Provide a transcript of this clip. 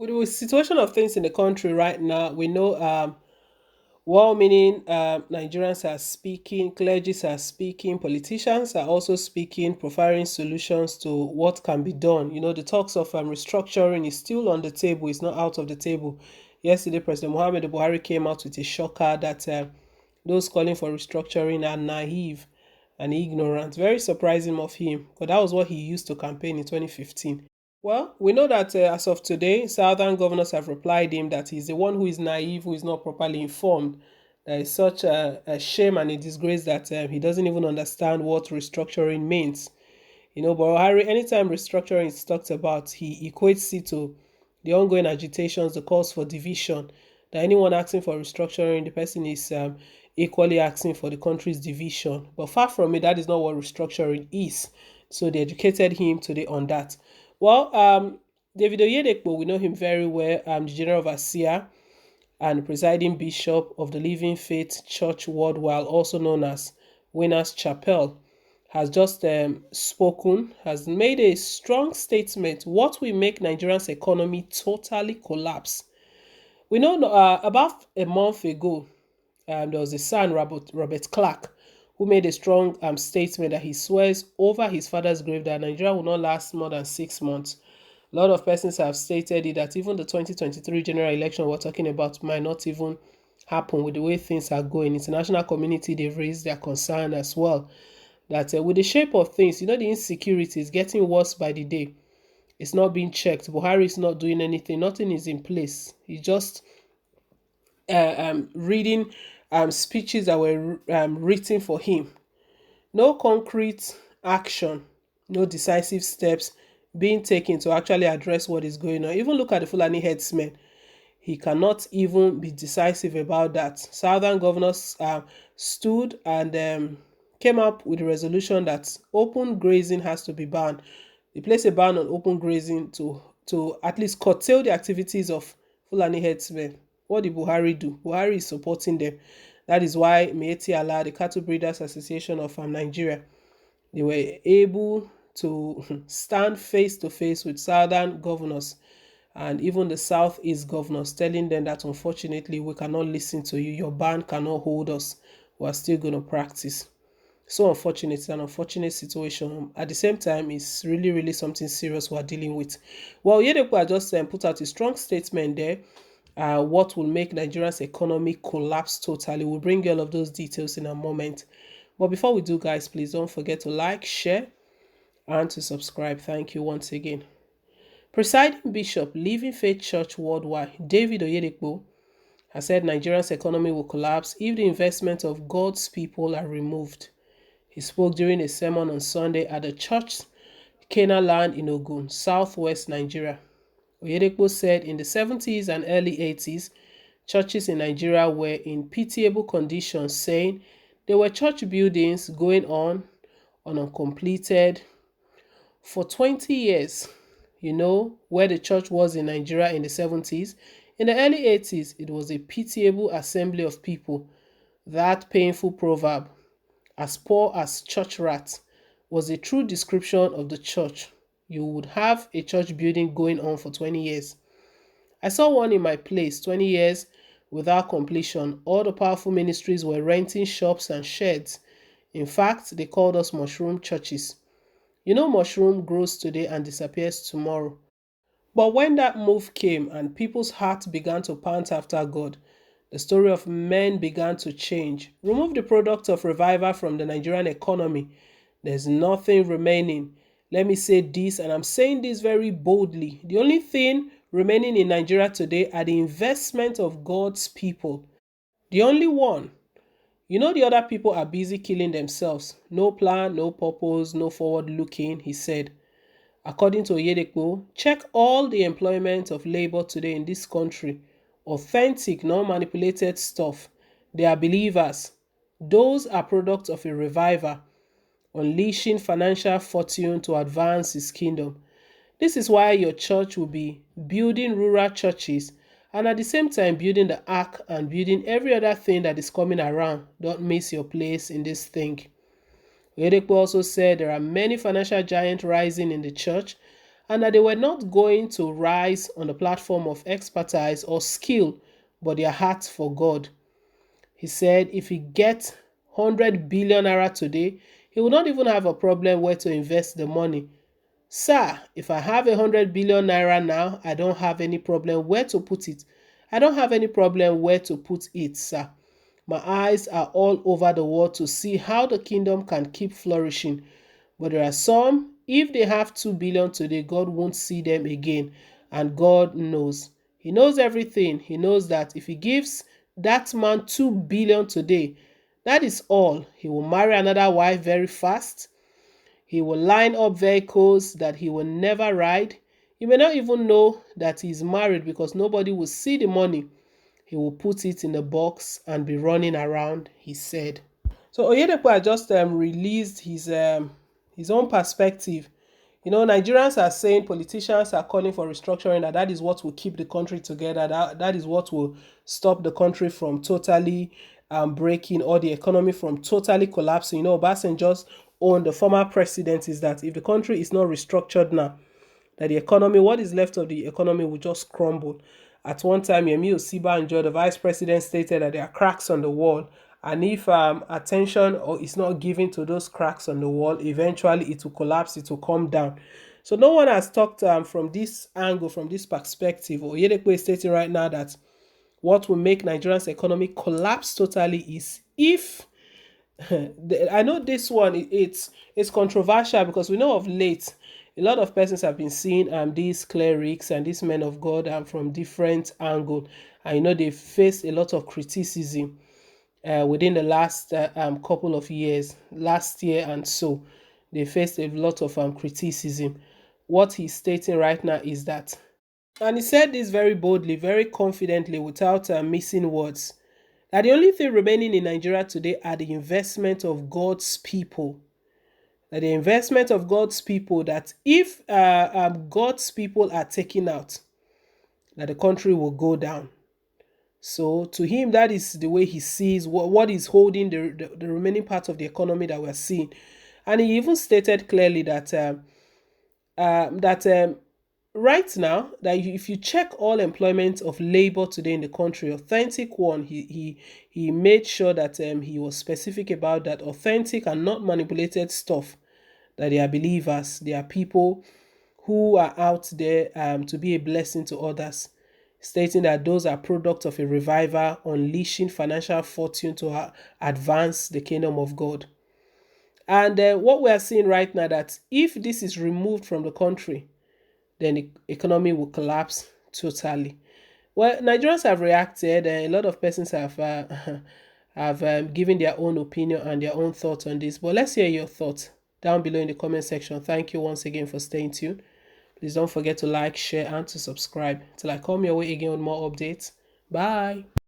With the situation of things in the country right now, we know well-meaning Nigerians are speaking, clergies are speaking, politicians are also speaking, providing solutions to what can be done. The talks of restructuring is still on the table; it's not out of the table. Yesterday, President Muhammad Buhari came out with a shocker that those calling for restructuring are naive and ignorant. Very surprising of him, because that was what he used to campaign in 2015. Well, we know that as of today, Southern governors have replied him that he's the one who is naive, who is not properly informed. There is such a shame and a disgrace that he doesn't even understand what restructuring means. But Harry, anytime restructuring is talked about, he equates it to the ongoing agitations, the calls for division. That anyone asking for restructuring, the person is equally asking for the country's division. But far from it, that is not what restructuring is. So they educated him today on that. Well, David Oyedepo, we know him very well. The General Overseer and presiding bishop of the Living Faith Church Worldwide, also known as Winners Chapel, has just spoken, has made a strong statement. What will make Nigeria's economy totally collapse? We know about a month ago, there was a son, Robert Clark, who made a strong statement that he swears over his father's grave that Nigeria will not last more than 6 months. A lot of persons have stated it that even the 2023 general election we're talking about might not even happen with the way things are going. International community, they've raised their concern as well. That with the shape of things, the insecurity is getting worse by the day. It's not being checked. Buhari is not doing anything. Nothing is in place. He's just reading speeches that were written for him. No concrete action, no decisive steps being taken to actually address what is going on. Even look at the Fulani headsmen. He cannot even be decisive about that. Southern governors stood and came up with a resolution that open grazing has to be banned. They placed a ban on open grazing to at least curtail the activities of Fulani headsmen. What did Buhari do? Buhari is supporting them. That is why Mieti Allah, the Cattle Breeders Association of Nigeria, they were able to stand face to face with southern governors and even the southeast governors, telling them that unfortunately we cannot listen to you. Your ban cannot hold us. We are still going to practice. So unfortunate. It's an unfortunate situation. At the same time, it's really, really something serious we're dealing with. Well, Oyedepo just put out a strong statement there. What will make Nigeria's economy collapse totally. We'll bring you all of those details in a moment. But before we do, guys, please don't forget to like, share, and to subscribe. Thank you once again. Presiding Bishop, Living Faith Church Worldwide, David Oyedepo, has said Nigeria's economy will collapse if the investment of God's people are removed. He spoke during a sermon on Sunday at the church Cana land in Ogun, southwest Nigeria. Oyedepo said in the 70s and early 80s, churches in Nigeria were in pitiable conditions, saying there were church buildings going on uncompleted for 20 years. Where the church was in Nigeria in the 70s. In the early 80s, it was a pitiable assembly of people. That painful proverb, as poor as church rats, was a true description of the church. You would have a church building going on for 20 years. I saw one in my place, 20 years without completion. All the powerful ministries were renting shops and sheds. In fact, they called us mushroom churches. Mushroom grows today and disappears tomorrow. But when that move came and people's hearts began to pant after God, the story of men began to change. Remove the product of revival from the Nigerian economy. There's nothing remaining. Let me say this, and I'm saying this very boldly. The only thing remaining in Nigeria today are the investment of God's people. The only one. The other people are busy killing themselves. No plan, no purpose, no forward looking, he said. According to Oyedepo, check all the employment of labor today in this country. Authentic, non-manipulated stuff. They are believers. Those are products of a revival, unleashing financial fortune to advance his kingdom. This is why your church will be building rural churches and at the same time building the ark and building every other thing that is coming around. Don't miss your place in this thing. Oyedepo also said there are many financial giants rising in the church and that they were not going to rise on the platform of expertise or skill, but their heart for God. He said if he gets 100 billion naira today, he will not even have a problem where to invest the money. Sir, if I have 100 billion naira now, I don't have any problem where to put it. I don't have any problem where to put it, sir. My eyes are all over the world to see how the kingdom can keep flourishing. But there are some, if they have 2 billion today, God won't see them again. And God knows. He knows everything. He knows that if he gives that man 2 billion today, that is all. He will marry another wife very fast. He will line up vehicles that he will never ride. He may not even know that he's married because nobody will see the money. He will put it in a box and be running around, he said. So Oyedepo had just released his own perspective. You know, Nigerians are saying, politicians are calling for restructuring, that is what will keep the country together, that is what will stop the country from totally breaking, or the economy from totally collapsing. You know, Obasanjo's own, the former president, is that if the country is not restructured now, that the economy, what is left of the economy, will just crumble. At one time, Yemi Osibanjo, the vice president, stated that there are cracks on the wall, and if attention or is not given to those cracks on the wall, eventually it will collapse, it will come down. So no one has talked from this angle, from this perspective. Oyedepo is stating right now that what will make Nigeria's economy collapse totally is if I know this one, it's controversial because we know of late a lot of persons have been seeing these clerics and these men of God from different angle, and you know they faced a lot of criticism within the last couple of years, last year, and so they faced a lot of criticism. What he's stating right now is that, and he said this very boldly, very confidently, without missing words, that the only thing remaining in Nigeria today are the investment of God's people. That the investment of God's people, that if God's people are taken out, that the country will go down. So to him, that is the way he sees what is holding the remaining part of the economy that we're seeing. And he even stated clearly that right now, that if you check all employment of labor today in the country, authentic one, he made sure that he was specific about that, authentic and not manipulated stuff, that they are believers, they are people who are out there to be a blessing to others, stating that those are products of a revival unleashing financial fortune to advance the kingdom of God. And what we are seeing right now, that if this is removed from the country, then the economy will collapse totally. Well, Nigerians have reacted, and a lot of persons have given their own opinion and their own thoughts on this. But let's hear your thoughts down below in the comment section. Thank you once again for staying tuned. Please don't forget to like, share, and to subscribe till I come your way again with more updates. Bye.